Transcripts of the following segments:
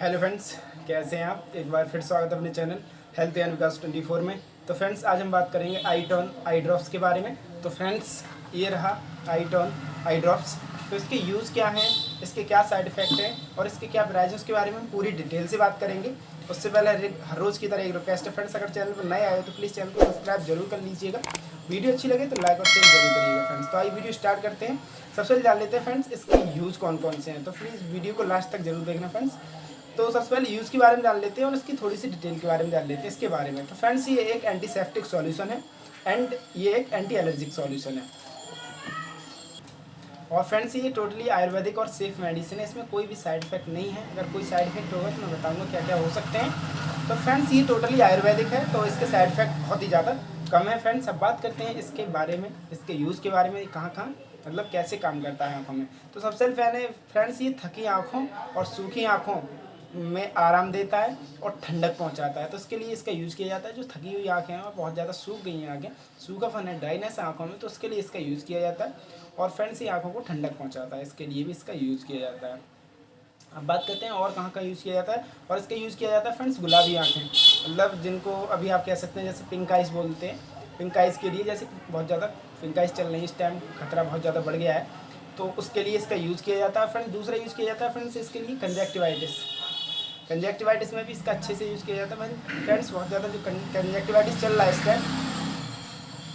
Hello friends, कैसे हैं आप। एक बार फिर स्वागत है अपने चैनल हेल्थ एंड विकास 24 में। तो फ्रेंड्स, आज हम बात करेंगे आईटॉन आई ड्रॉप्स के बारे में। तो फ्रेंड्स, ये रहा आईटॉन आई ड्रॉप्स। तो इसके यूज़ क्या हैं, इसके क्या साइड इफ़ेक्ट हैं और इसके क्या प्राइस है, उसके बारे में हम पूरी डिटेल से बात करेंगे। उससे पहले हर रोज़ की तरह एक रिक्वेस्ट है फ्रेंड्स, अगर चैनल पर नए आए हो तो प्लीज़ चैनल को सब्सक्राइब जरूर कर लीजिएगा। वीडियो अच्छी लगे तो लाइक और शेयर जरूर करिएगा फ्रेंड्स। तो आइए वीडियो स्टार्ट करते हैं। सबसे पहले जान लेते हैं फ्रेंड्स इसके यूज़ कौन कौन से हैं। तो प्लीज़ वीडियो को लास्ट तक जरूर देखना फ्रेंड्स। तो सबसे पहले यूज़ के बारे में जान लेते हैं और इसकी थोड़ी सी डिटेल के बारे में जान लेते हैं इसके बारे में। तो फ्रेंड्स, ये एक एंटीसेप्टिक सॉल्यूशन है एंड ये एक एंटी एलर्जिक सॉल्यूशन है। और फ्रेंड्स, ये टोटली आयुर्वेदिक और सेफ मेडिसिन है। इसमें कोई भी साइड इफेक्ट नहीं है। अगर कोई साइड इफेक्ट होगा तो मैं बताऊंगा क्या क्या हो सकते हैं। तो फ्रेंड्स, ये टोटली आयुर्वेदिक है तो इसके साइड इफेक्ट बहुत ही ज़्यादा कम है। फ्रेंड्स, अब बात करते हैं इसके बारे में, इसके यूज़ के बारे में, कहाँ कहाँ मतलब कैसे काम करता है आँखों में। तो सबसे पहले फ्रेंड्स, ये थकी आँखों और सूखी आँखों में आराम देता है और ठंडक पहुंचाता है। तो इसके लिए इसका यूज़ किया जाता है। जो थकी हुई आँखें हैं और बहुत ज़्यादा सूख गई हैं आँखें, सूखापन है, ड्राइनेस है आँखों में, तो उसके लिए इसका यूज़ किया जाता है। और फ्रेंड्स, ये आँखों को ठंडक पहुंचाता है, इसके लिए भी इसका यूज़ किया जाता है। अब बात करते हैं और कहाँ का यूज़ किया जाता है। और इसका यूज़ किया जाता है फ्रेंड्स गुलाबी आँखें, मतलब जिनको अभी आप कह सकते हैं जैसे पिंक आइज बोलते हैं। पिंक आइज के लिए, जैसे बहुत ज़्यादा पिंक आइज चल रही है इस टाइम, खतरा बहुत ज़्यादा बढ़ गया है, तो उसके लिए इसका यूज़ किया जाता है। फ्रेंड्स, दूसरा यूज़ किया जाता है फ्रेंड्स इसके लिए कंजक्टिवाइटिस। कंजक्टिवाइटिस में भी इसका अच्छे से यूज़ किया जाता है। फ्रेंड्स, बहुत ज़्यादा जो कंजक्टिवाइटिस चल रहा है इस टाइम,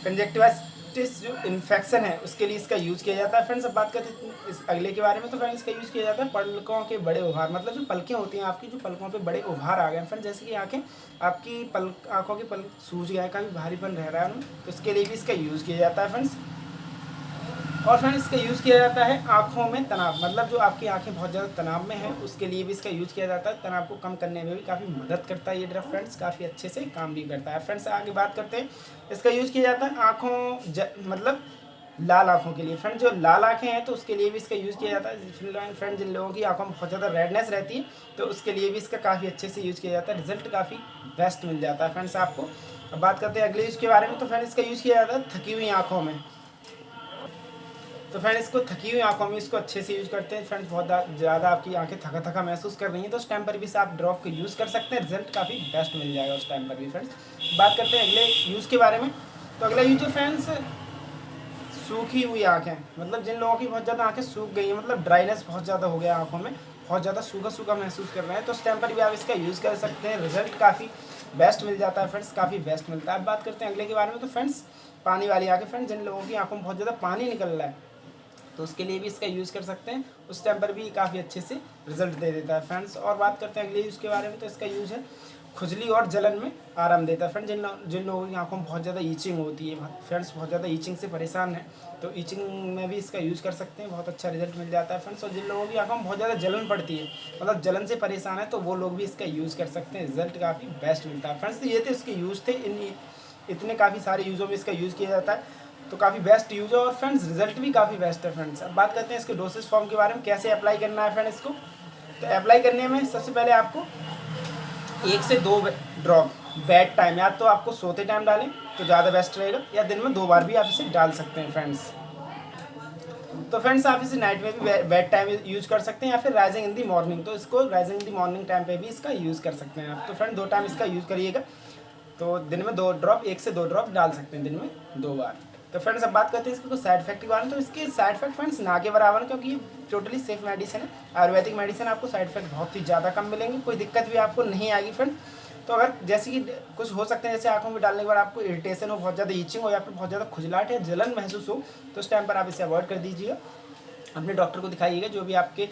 कंजक्टिवाइटिस जो इन्फेक्शन है उसके लिए इसका यूज़ किया जाता है। फ्रेंड्स, अब बात करते हैं इस अगले के बारे में। तो फ्रेंड्स, इसका यूज़ किया जाता है पलकों के बड़े उभार, मतलब जो पलकें होती हैं आपकी, जो पलकों पे बड़े उभार आ गए हैं फ्रेंड्स, जैसे कि आँखें आपकी आँखों के पलक सूज गए हैं, काफ़ी भारीपन रह रहा है उनमें, तो इसके लिए भी इसका यूज़ किया जाता है फ्रेंड्स। और फ्रेंड्स, इसका यूज़ किया जाता है आँखों में तनाव, मतलब जो आपकी आँखें बहुत ज़्यादा तनाव में हैं उसके लिए भी इसका यूज़ किया जाता है। तनाव को कम करने में भी काफ़ी मदद करता है ये ड्रग फ्रेंड्स, काफ़ी अच्छे से काम भी करता है। फ्रेंड्स, आगे बात करते हैं, इसका यूज़ किया जाता है आँखों मतलब लाल आँखों के लिए। फ्रेंड्स, जो लाल आँखें हैं तो उसके लिए भी इसका यूज़ किया जाता है। फ्रेंड्स, जिन लोगों की आँखों में बहुत ज़्यादा रेडनेस रहती है तो उसके लिए भी इसका काफ़ी अच्छे से यूज़ किया जाता है। रिजल्ट काफ़ी बेस्ट मिल जाता है फ्रेंड्स आपको। अब बात करते हैं अगले यूज़ के बारे में। तो फ्रेंड्स, इसका यूज़ किया जाता है थकी हुई आँखों में। तो फ्रेंड्स, इसको थकी हुई आंखों में इसको अच्छे से यूज़ करते हैं। फ्रेंड्स, बहुत ज़्यादा आपकी आंखें थका थका महसूस कर रही हैं तो उस टाइम पर भी आप ड्रॉप को यूज़ कर सकते हैं। रिजल्ट काफ़ी बेस्ट मिल जाएगा उस टाइम पर भी। फ्रेंड्स, बात करते हैं अगले यूज़ के बारे में। तो अगला यूज़ है फ्रेंड्स सूखी हुई आँखें, मतलब जिन लोगों की बहुत ज़्यादा आँखें सूख गई हैं, मतलब ड्राइनेस बहुत ज़्यादा हो गया आँखों में, बहुत ज़्यादा सूखा सूखा महसूस कर रहे हैं, तो उस टाइम पर भी आप इसका यूज़ कर सकते हैं। रिजल्ट काफ़ी बेस्ट मिल जाता है फ्रेंड्स, काफ़ी बेस्ट मिलता है। अब बात करते हैं अगले के बारे में। तो फ्रेंड्स, पानी वाली आँखें, फ्रेंड्स जिन लोगों की आँखों में बहुत ज़्यादा पानी निकल रहा है तो उसके लिए भी इसका यूज़ कर सकते हैं। उस टाइम पर भी काफ़ी अच्छे से रिजल्ट दे देता है फ्रेंड्स। और बात करते हैं अगले यूज़ के बारे में। तो इसका यूज़ है खुजली और जलन में आराम देता है। फ्रेंड्स, जिन लोगों की आंखों में बहुत ज़्यादा ईचिंग होती है, फ्रेंड्स बहुत ज़्यादा ईचिंग से परेशान है तो ईचिंग में भी इसका यूज़ कर सकते हैं, बहुत अच्छा रिजल्ट मिल जाता है फ्रेंड्स। और जिन लोगों की आंखों में बहुत ज़्यादा जलन पड़ती है, मतलब जलन से परेशान है, तो वो लोग भी इसका यूज़ कर सकते हैं। रिजल्ट काफ़ी बेस्ट मिलता है फ्रेंड्स। तो ये तो इसके यूज़ थे, इतने काफ़ी सारे यूज़ों में इसका यूज़ किया जाता है, तो काफ़ी बेस्ट यूज़ है और फ्रेंड्स रिजल्ट भी काफ़ी बेस्ट है फ्रेंड्स। अब बात करते हैं इसके डोसेज फॉर्म के बारे में, कैसे अप्लाई करना है फ्रेंड्स इसको। तो अप्लाई करने में सबसे पहले आपको 1 से 2 ड्रॉप बेड टाइम, या तो आपको सोते टाइम डालें तो ज़्यादा बेस्ट रहेगा, या दिन में 2 बार भी आप इसे डाल सकते हैं फ्रेंड्स। तो फ्रेंड्स, आप इसे नाइट में भी बेड टाइम यूज़ कर सकते हैं या फिर राइजिंग इन दी मॉर्निंग, तो इसको rising in the morning time पे भी इसका यूज़ कर सकते हैं आप। तो फ्रेंड, 2 टाइम इसका यूज़ करिएगा, तो दिन में 2 ड्रॉप, 1 से 2 ड्रॉप डाल सकते हैं दिन में 2 बार। तो फ्रेंड्स, अब बात करते हैं इसके कुछ साइड इफेक्ट के बारे में। तो इसके साइड इफेक्ट फ्रेंड्स ना के बराबर है, क्योंकि ये टोटली सेफ मेडिसिन है, आयुर्वेदिक मेडिसिन। आपको साइड इफेक्ट बहुत ही ज़्यादा कम मिलेंगे, कोई दिक्कत भी आपको नहीं आएगी फ्रेंड। तो अगर जैसे कि कुछ हो सकते हैं, जैसे आंखों में डालने के बाद आपको इरिटेशन हो, बहुत ज़्यादा ईचिंग हो या फिर बहुत ज़्यादा खुजलाहट या जलन महसूस हो, तो उस टाइम पर आप इसे अवॉइड कर दीजिएगा। अपने डॉक्टर को दिखाइएगा, जो भी आपके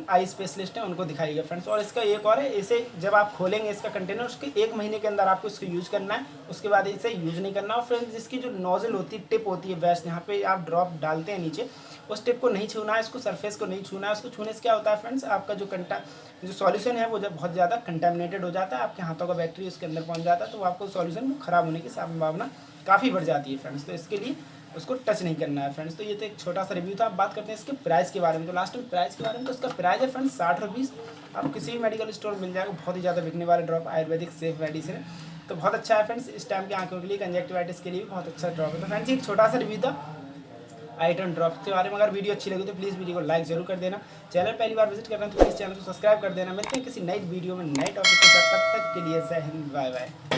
आई स्पेशलिस्ट हैं उनको दिखाइएगा फ्रेंड्स। और इसका एक और है, इसे जब आप खोलेंगे इसका कंटेनर, उसके 1 महीने के अंदर आपको इसको यूज़ करना है, उसके बाद इसे यूज़ नहीं करना। और फ्रेंड्स, इसकी जो नोजल होती है, टिप होती है वेस्ट, यहाँ पे आप ड्रॉप डालते हैं नीचे, उस टिप को नहीं छूना है, इसको सरफेस को नहीं छूना है। उसको छूने से क्या होता है फ्रेंड्स, आपका जो सॉल्यूशन है वो जब बहुत ज़्यादा कंटेमिनेटेड हो जाता है, आपके हाथों का बैक्टीरिया उसके अंदर पहुँच जाता है, तो आपको सॉल्यूशन ख़राब होने की संभावना काफ़ी बढ़ जाती है फ्रेंड्स। तो इसके लिए उसको टच नहीं करना है फ्रेंड्स। तो ये तो एक छोटा सा रिव्यू था। अब बात करते हैं इसके प्राइस के बारे में। तो लास्ट में प्राइस के बारे में, तो इसका प्राइस है फ्रेंड्स 60 रुपीज़। आपको किसी भी मेडिकल स्टोर मिल जाएगा, बहुत ही ज़्यादा बिकने वाला ड्रॉप, आयुर्वेदिक सेफ मेडिसिन है, तो बहुत अच्छा है फ्रेंड्स। इस टाइम की आंखों के लिए, कंजक्टिवाइटिस के लिए भी बहुत अच्छा ड्रॉप है। तो फ्रेंड्स, एक छोटा सा रिव्यू था। आइटम ड्रॉप के बारे में। अगर वीडियो अच्छी लगी तो प्लीज़ वीडियो को लाइक जरूर कर देना। चैनल पहली बार विजिट करना तो प्लीज़ चैनल को सब्सक्राइब कर देना। मिलते हैं किसी नई वीडियो में नए टॉपिक के साथ, तब तक के लिए जय हिंद, बाय बाय।